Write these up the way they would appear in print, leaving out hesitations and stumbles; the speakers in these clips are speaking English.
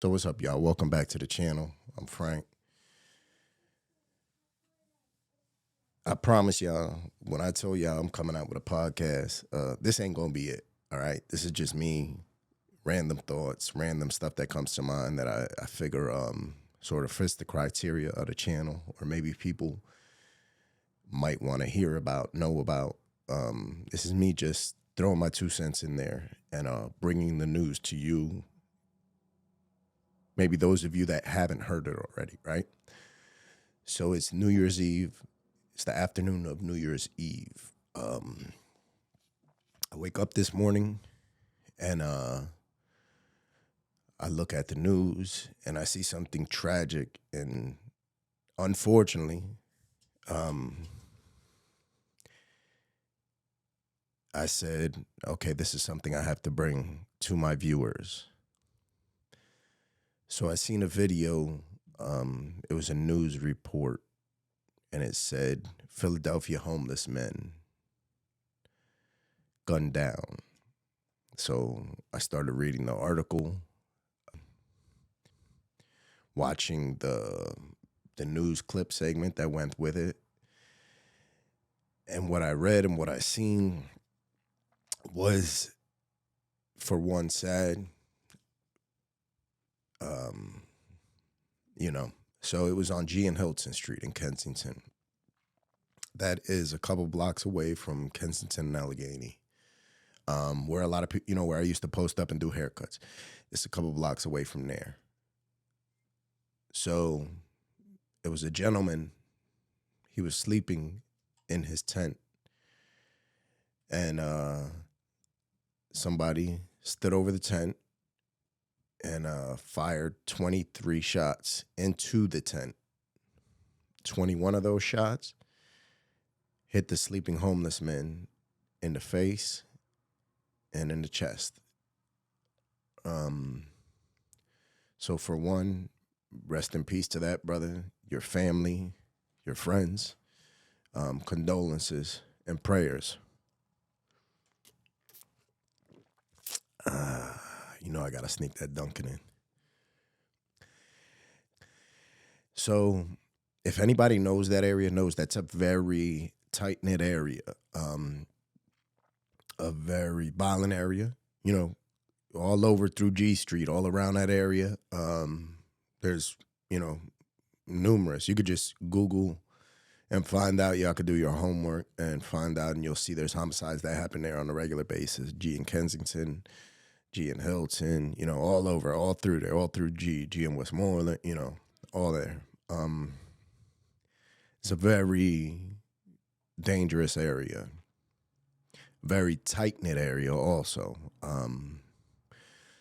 So what's up, y'all? Welcome back to the channel. I'm Frank. I promise y'all, when I told y'all I'm coming out with a podcast, this ain't gonna be it. All right. This is just me, random thoughts, random stuff that comes to mind that I figure sort of fits the criteria of the channel, or maybe people might want to hear about, know about. This is me just throwing my 2 cents in there and bringing the news to you. Maybe those of you that haven't heard it already, right? So it's New Year's Eve. It's the afternoon of New Year's Eve. I wake up this morning and I look at the news and I see something tragic, and unfortunately, I said, okay, this is something I have to bring to my viewers. So I seen a video. It was a news report, and it said Philadelphia homeless men gunned down. So I started reading the article, watching the news clip segment that went with it. And what I read and what I seen was, for one, sad. So it was on G and Hilton Street in Kensington. That is a couple blocks away from Kensington and Allegheny, where a lot of people, where I used to post up and do haircuts. It's a couple blocks away from there. So it was a gentleman. He was sleeping in his tent, and somebody stood over the tent and fired 23 shots into the tent. 21 of those shots hit the sleeping homeless man in the face and in the chest. So for one, rest in peace to that brother, your family, your friends, condolences and prayers. I gotta sneak that Dunkin' in. So if anybody knows that area, knows that's a very tight-knit area, a very violent area, all over through G Street, all around that area. There's, numerous. You could just Google and find out. Y'all could do your homework and find out, and you'll see there's homicides that happen there on a regular basis. G in Kensington, G in Hilton, all over, all through there, all through G in Westmoreland, all there. It's a very dangerous area, very tight-knit area also.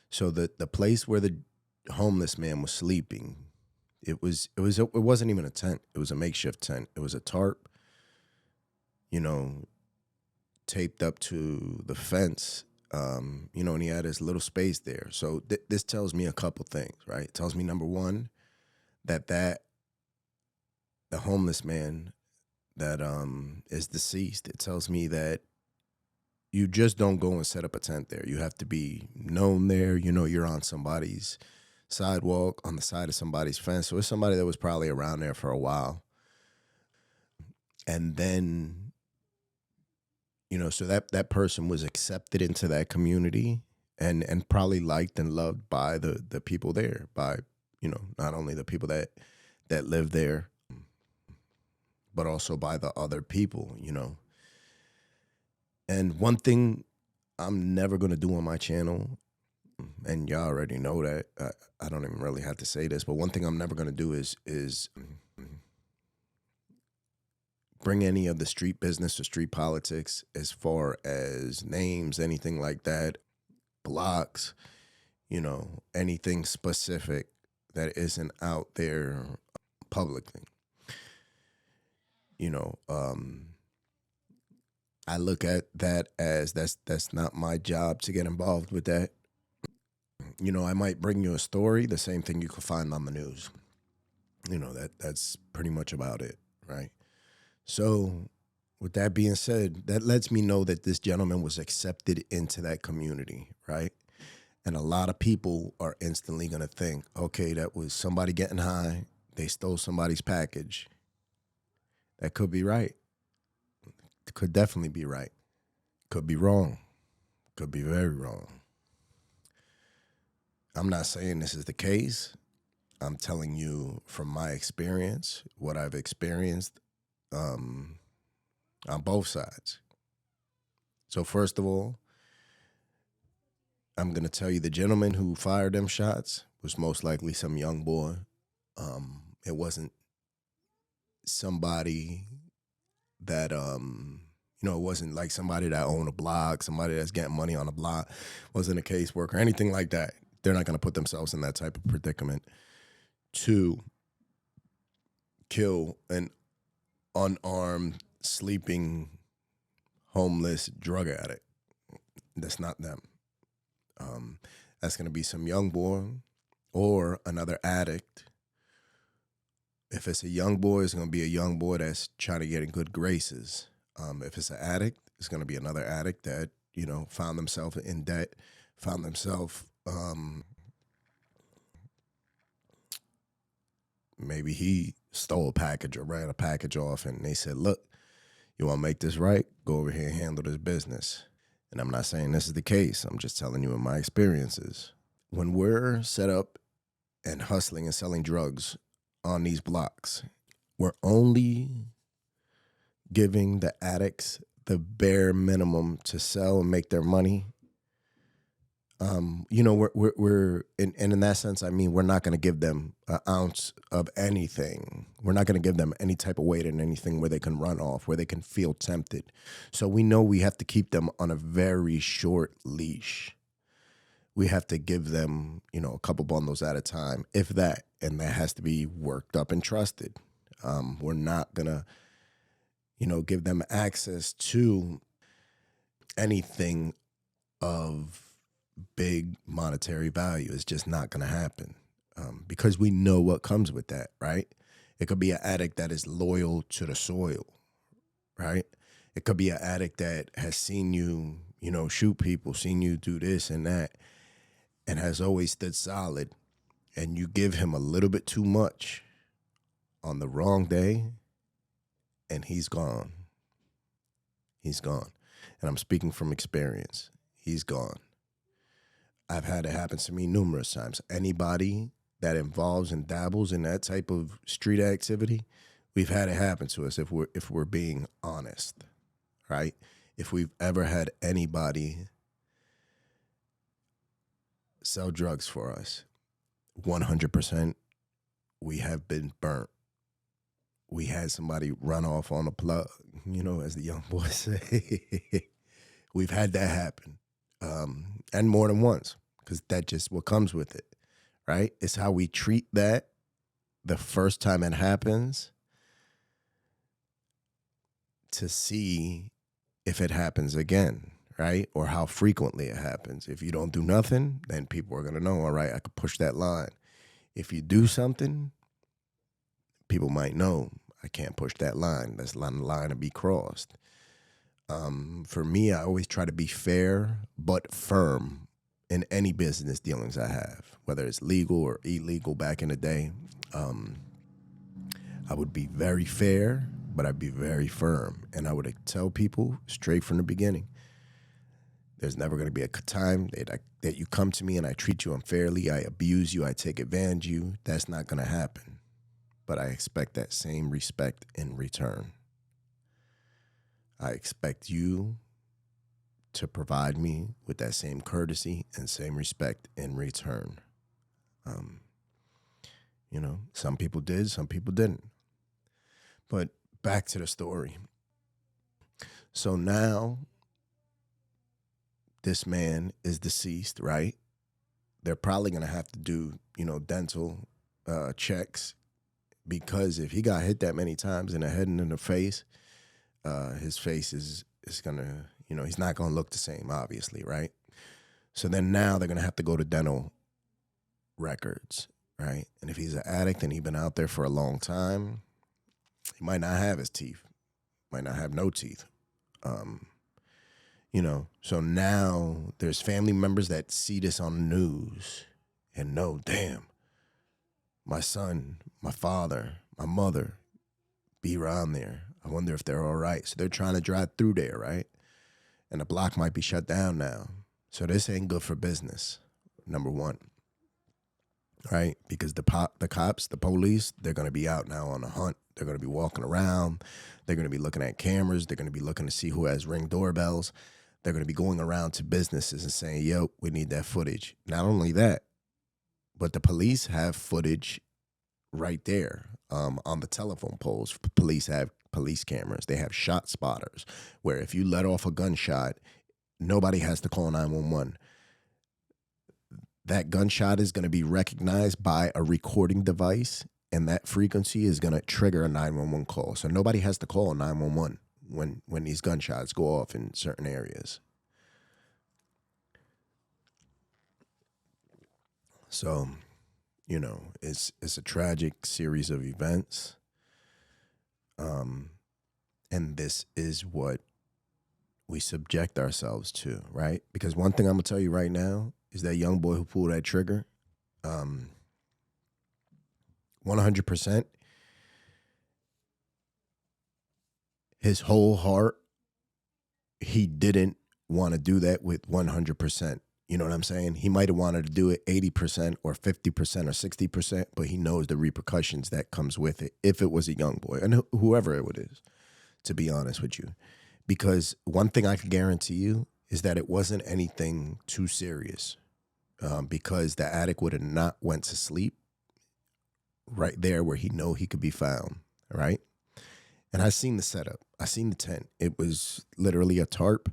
So the place where the homeless man was sleeping, it wasn't even a tent. It was a makeshift tent. It was a tarp, taped up to the fence, and he had his little space there. So this tells me a couple things, right? It tells me, number one, that the homeless man that is deceased, it tells me that you just don't go and set up a tent there. You have to be known there. You're on somebody's sidewalk, on the side of somebody's fence. So it's somebody that was probably around there for a while. And then, so that person was accepted into that community and probably liked and loved by the people there, by, not only the people that live there, but also by the other people, And one thing I'm never going to do on my channel, and y'all already know that, I don't even really have to say this, but one thing I'm never going to do is bring any of the street business or street politics, as far as names, anything like that, blocks, anything specific that isn't out there publicly. I look at that as that's not my job to get involved with that. I might bring you a story, the same thing you could find on the news. That's pretty much about it, right? So with that being said, that lets me know that this gentleman was accepted into that community, right? And a lot of people are instantly going to think, okay, that was somebody getting high. They stole somebody's package. That could be right. Could definitely be right. Could be wrong. Could be very wrong. I'm not saying this is the case. I'm telling you from my experience, what I've experienced on both sides. So first of all, I'm going to tell you the gentleman who fired them shots was most likely some young boy. It wasn't somebody that, it wasn't like somebody that owned a blog, somebody that's getting money on a blog, wasn't a caseworker, anything like that. They're not going to put themselves in that type of predicament to kill an unarmed, sleeping, homeless drug addict. That's not them. That's going to be some young boy or another addict. If it's a young boy, it's going to be a young boy that's trying to get in good graces. If it's an addict, it's going to be another addict that, found themselves in debt, found themselves, maybe he stole a package or ran a package off and they said, look, you want to make this right? Go over here and handle this business. And I'm not saying this is the case. I'm just telling you in my experiences. When we're set up and hustling and selling drugs on these blocks, we're only giving the addicts the bare minimum to sell and make their money. We're in that sense, I mean, we're not going to give them an ounce of anything. We're not going to give them any type of weight in anything where they can run off, where they can feel tempted. So we know we have to keep them on a very short leash. We have to give them, a couple bundles at a time, if that, and that has to be worked up and trusted. We're not going to, give them access to anything of big monetary value. It's just not going to happen because we know what comes with that, right? It could be an addict that is loyal to the soil, right? It could be an addict that has seen you, shoot people, seen you do this and that, and has always stood solid, and you give him a little bit too much on the wrong day, and he's gone. He's gone. And I'm speaking from experience. He's gone. I've had it happen to me numerous times. Anybody that involves and dabbles in that type of street activity, we've had it happen to us if we're being honest, right? If we've ever had anybody sell drugs for us, 100% we have been burnt. We had somebody run off on a plug, as the young boys say. We've had that happen. And more than once, because that's just what comes with it, right? It's how we treat that the first time it happens to see if it happens again, right? Or how frequently it happens. If you don't do nothing, then people are going to know, all right, I could push that line. If you do something, people might know, I can't push that line. That's the line to be crossed. For me, I always try to be fair but firm in any business dealings I have, whether it's legal or illegal. Back in the day, I would be very fair, but I'd be very firm. And I would tell people straight from the beginning, there's never going to be a time that you come to me and I treat you unfairly, I abuse you, I take advantage of you. That's not going to happen. But I expect that same respect in return. I expect you to provide me with that same courtesy and same respect in return. Some people did, some people didn't. But back to the story. So now this man is deceased, right? They're probably going to have to do, dental checks, because if he got hit that many times in the head and in the face, his face is going to, he's not going to look the same, obviously, right? So then now they're going to have to go to dental records, right? And if he's an addict and he's been out there for a long time, he might not have his teeth, might not have no teeth. So now there's family members that see this on the news and know, damn, my son, my father, my mother be around there. I wonder if they're all right. So they're trying to drive through there, right? And the block might be shut down now. So this ain't good for business, number one, right? Because the cops, the police, they're going to be out now on the hunt. They're going to be walking around. They're going to be looking at cameras. They're going to be looking to see who has Ring doorbells. They're going to be going around to businesses and saying, yo, we need that footage. Not only that, but the police have footage right there on the telephone poles. Police have police cameras. They have shot spotters where if you let off a gunshot, nobody has to call 911. That gunshot is going to be recognized by a recording device, and that frequency is going to trigger a 911 call. So nobody has to call 911 when these gunshots go off in certain areas. So, it's a tragic series of events. And this is what we subject ourselves to, right? Because one thing I'm going to tell you right now is that young boy who pulled that trigger, 100%, his whole heart, he didn't want to do that with 100%. You know what I'm saying? He might have wanted to do it 80% or 50% or 60%, but he knows the repercussions that comes with it if it was a young boy, and whoever it is, to be honest with you. Because one thing I can guarantee you is that it wasn't anything too serious, because the addict would have not went to sleep right there where he know he could be found, right? And I seen the setup. I seen the tent. It was literally a tarp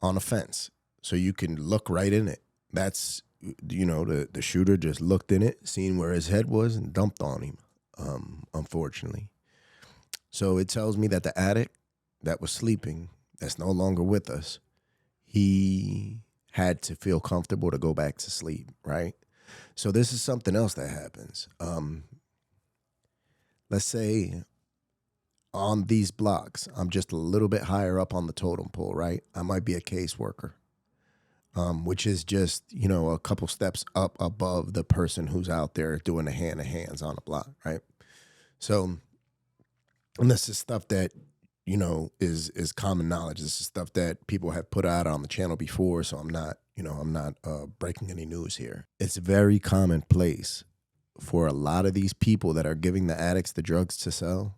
on a fence. So you can look right in it. That's, the shooter just looked in it, seen where his head was, and dumped on him, unfortunately. So it tells me that the addict that was sleeping, that's no longer with us, he had to feel comfortable to go back to sleep, right? So this is something else that happens. Let's say on these blocks, I'm just a little bit higher up on the totem pole, right? I might be a caseworker, which is just, a couple steps up above the person who's out there doing the hand-to-hands on the block, right? So, and this is stuff that, is common knowledge. This is stuff that people have put out on the channel before, so I'm not breaking any news here. It's very commonplace for a lot of these people that are giving the addicts the drugs to sell,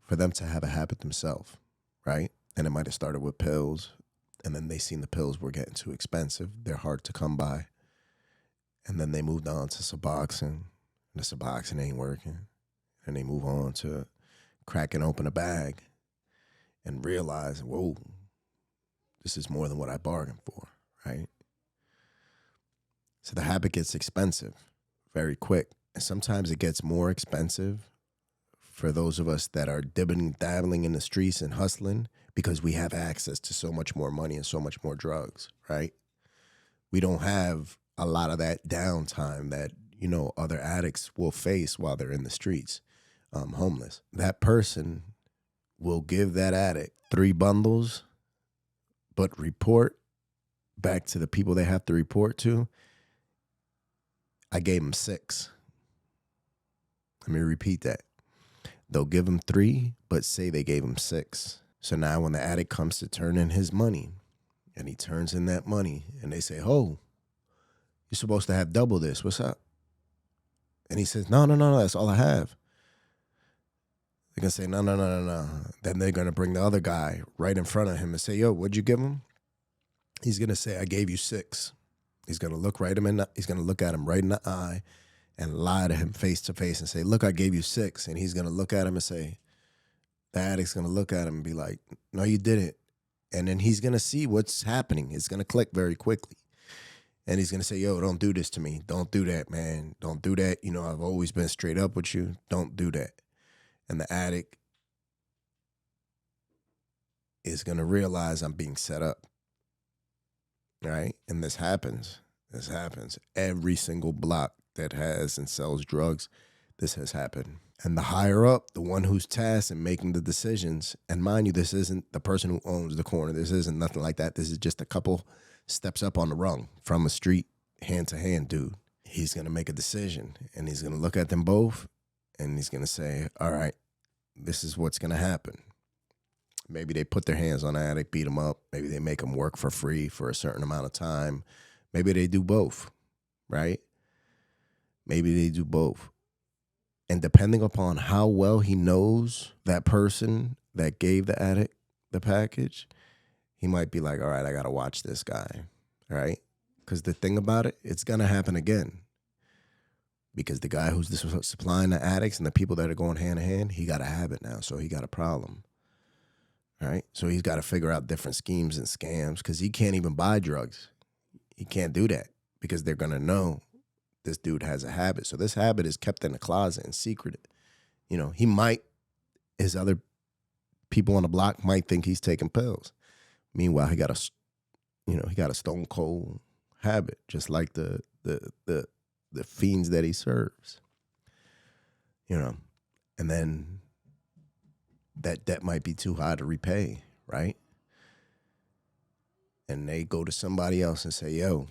for them to have a habit themselves, right? And it might have started with pills, and then they seen the pills were getting too expensive. They're hard to come by. And then they moved on to Suboxone, and the Suboxone ain't working. And they move on to cracking open a bag and realize, whoa, this is more than what I bargained for, right? So the habit gets expensive very quick. And sometimes it gets more expensive for those of us that are dabbling in the streets and hustling, because we have access to so much more money and so much more drugs, right? We don't have a lot of that downtime that, other addicts will face while they're in the streets, homeless. That person will give that addict 3 bundles, but report back to the people they have to report to, I gave them 6. Let me repeat that. They'll give him 3, but say they gave him 6. So now when the addict comes to turn in his money, and he turns in that money, and they say, oh, you're supposed to have double this. What's up? And he says, no, that's all I have. They're going to say, no. Then they're going to bring the other guy right in front of him and say, yo, what'd you give him? He's going to say, I gave you 6. He's going to look he's going to look at him right in the eye and lie to him face to face and say, look, I gave you 6. And he's going to look at him and say, the addict's going to look at him and be like, no, you didn't. And then he's going to see what's happening. It's going to click very quickly. And he's going to say, yo, don't do this to me. Don't do that, man. Don't do that. I've always been straight up with you. Don't do that. And the addict is going to realize I'm being set up. Right? And this happens. Every single block that has and sells drugs, this has happened. And the higher up, the one who's tasked in making the decisions, and mind you, this isn't the person who owns the corner. This isn't nothing like that. This is just a couple steps up on the rung from a street hand-to-hand dude. He's going to make a decision, and he's going to look at them both, and he's going to say, all right, this is what's going to happen. Maybe they put their hands on the addict, beat him up. Maybe they make him work for free for a certain amount of time. Maybe they do both, right? Maybe they do both. And depending upon how well he knows that person that gave the addict the package, he might be like, all right, I got to watch this guy, right? Because the thing about it, it's going to happen again. Because the guy who's supplying the addicts and the people that are going hand in hand, he got a habit now, so he got a problem. Right? So he's got to figure out different schemes and scams because he can't even buy drugs. He can't do that because they're going to know this dude has a habit. So this habit is kept in the closet and secreted. You know, his other people on the block might think he's taking pills. Meanwhile, he got a stone cold habit, just like the fiends that he serves. You know, and then that debt might be too high to repay, right? And they go to somebody else and say, yo,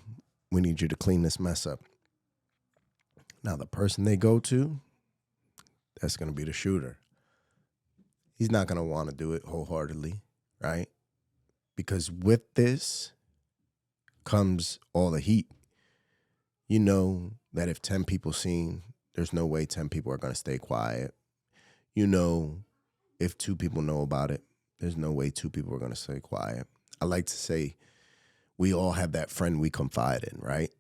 we need you to clean this mess up. Now, the person they go to, that's going to be the shooter. He's not going to want to do it wholeheartedly, right? Because with this comes all the heat. You know that if 10 people seen, there's no way 10 people are going to stay quiet. You know, if 2 people know about it, there's no way 2 people are going to stay quiet. I like to say we all have that friend we confide in, right?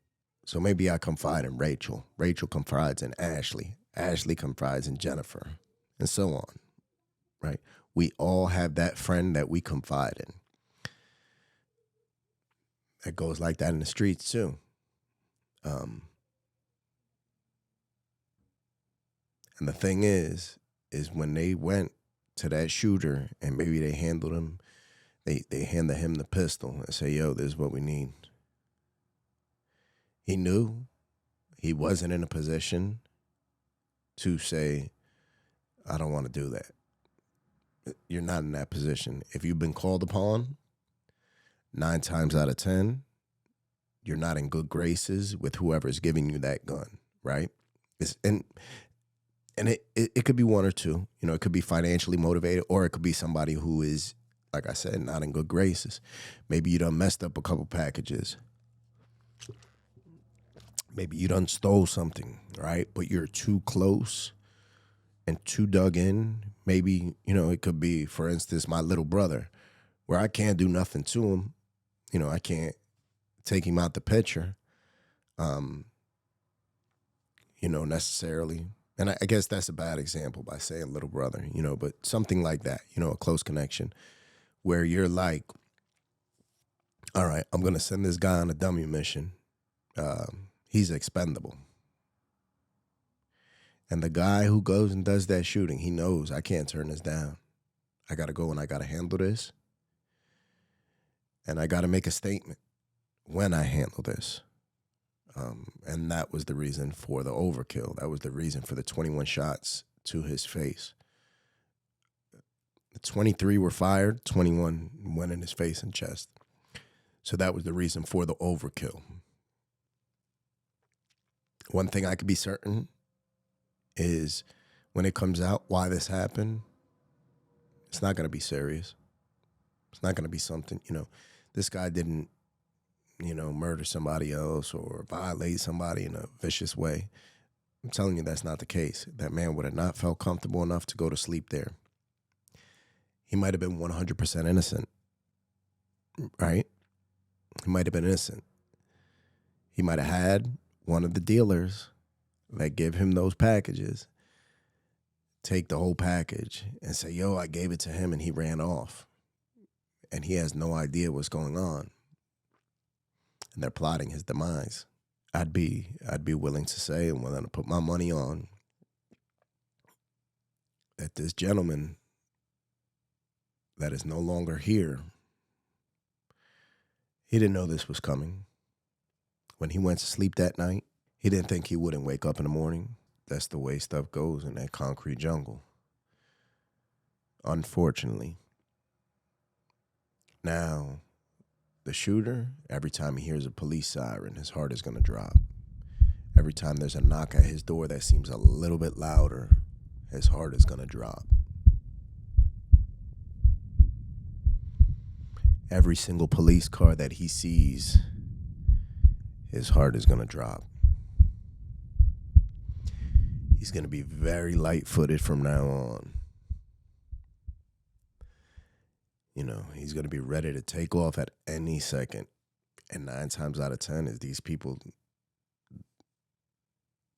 So maybe I confide in Rachel. Rachel confides in Ashley. Ashley confides in Jennifer, and so on, right? We all have that friend that we confide in. It goes like that in the streets too. And the thing is when they went to that shooter and maybe they handled him, they handed him the pistol and say, yo, this is what we need. He knew he wasn't in a position to say, I don't want to do that. You're not in that position. If you've been called upon, 9 times out of 10, you're not in good graces with whoever's giving you that gun, right? And it could be one or two. You know, it could be financially motivated, or it could be somebody who is, like I said, not in good graces. Maybe you done messed up a couple packages. Maybe you done stole something, right? But you're too close and too dug in. Maybe, you know, it could be, for instance, my little brother, where I can't do nothing to him. You know, I can't take him out the picture, you know, necessarily. And I guess that's a bad example by saying little brother, you know, but something like that, you know, a close connection where you're like, all right, I'm going to send this guy on a dummy mission. He's expendable. And the guy who goes and does that shooting, he knows I can't turn this down. I got to go and I got to handle this. And I got to make a statement when I handle this. And that was the reason for the overkill. That was the reason for the 21 shots to his face. The 23 were fired, 21 went in his face and chest. So that was the reason for the overkill. One thing I could be certain is when it comes out why this happened, it's not going to be serious. It's not going to be something, you know, this guy didn't, you know, murder somebody else or violate somebody in a vicious way. I'm telling you that's not the case. That man would have not felt comfortable enough to go to sleep there. He might have been 100% innocent, right? He might have been innocent. He might have had one of the dealers that give him those packages take the whole package and say, yo, I gave it to him and he ran off. And he has no idea what's going on. And they're plotting his demise. I'd be willing to say and willing to put my money on that this gentleman that is no longer here, he didn't know this was coming. When he went to sleep that night, he didn't think he wouldn't wake up in the morning. that's the way stuff goes in that concrete jungle. Unfortunately. Now, the shooter, every time he hears a police siren, his heart is going to drop. Every time there's a knock at his door that seems a little bit louder, his heart is going to drop. Every single police car that he sees, his heart is going to drop. He's going to be very light-footed from now on. You know, he's going to be ready to take off at any second. And 9 times out of 10 is these people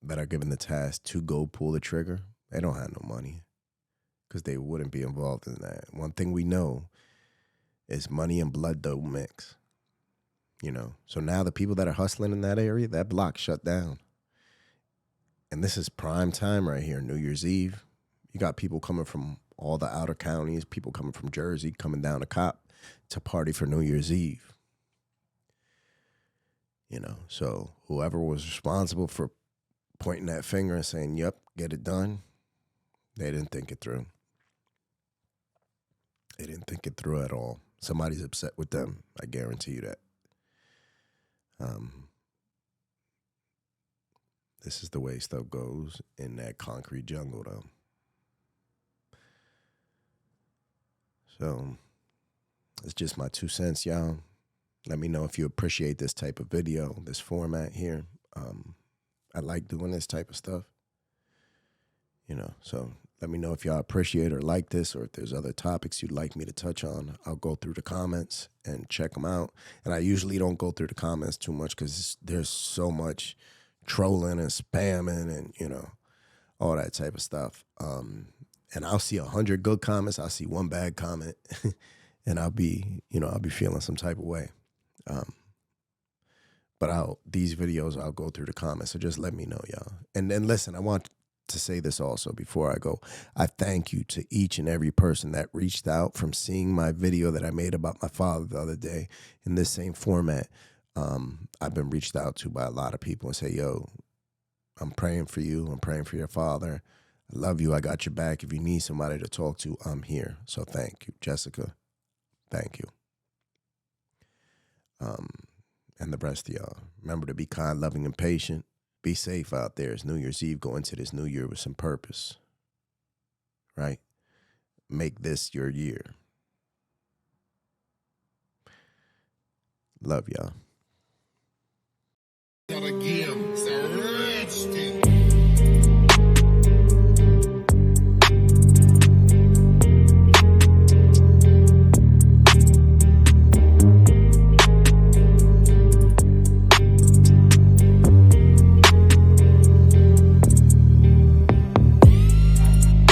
that are given the task to go pull the trigger, they don't have no money because they wouldn't be involved in that. One thing we know is money and blood don't mix. You know, so now the people that are hustling in that area, that block shut down. And this is prime time right here, New Year's Eve. You got people coming from all the outer counties, people coming from Jersey, coming down to Cop to party for New Year's Eve. You know, so whoever was responsible for pointing that finger and saying, yep, get it done, they didn't think it through. They didn't think it through at all. Somebody's upset with them. I guarantee you that. This is the way stuff goes in that concrete jungle, though. So it's just my 2 cents, y'all. Let me know if you appreciate this type of video, this format here. I like doing this type of stuff. You know, so let me know if y'all appreciate or like this, or if there's other topics you'd like me to touch on. I'll go through the comments and check them out. And I usually don't go through the comments too much because there's so much trolling and spamming and, you know, all that type of stuff. And I'll see 100 good comments. I'll see 1 bad comment and I'll be feeling some type of way. But these videos, I'll go through the comments. So just let me know, y'all. And then listen, I want to say this also before I go. I thank you to each and every person that reached out from seeing my video that I made about my father the other day in this same format. I've been reached out to by a lot of people and say, yo, I'm praying for you. I'm praying for your father. I love you. I got your back. If you need somebody to talk to, I'm here. So thank you, Jessica. Thank you. And the rest of y'all. Remember to be kind, loving, and patient. Be safe out there. It's New Year's Eve. Go into this new year with some purpose. Right? Make this your year. Love y'all.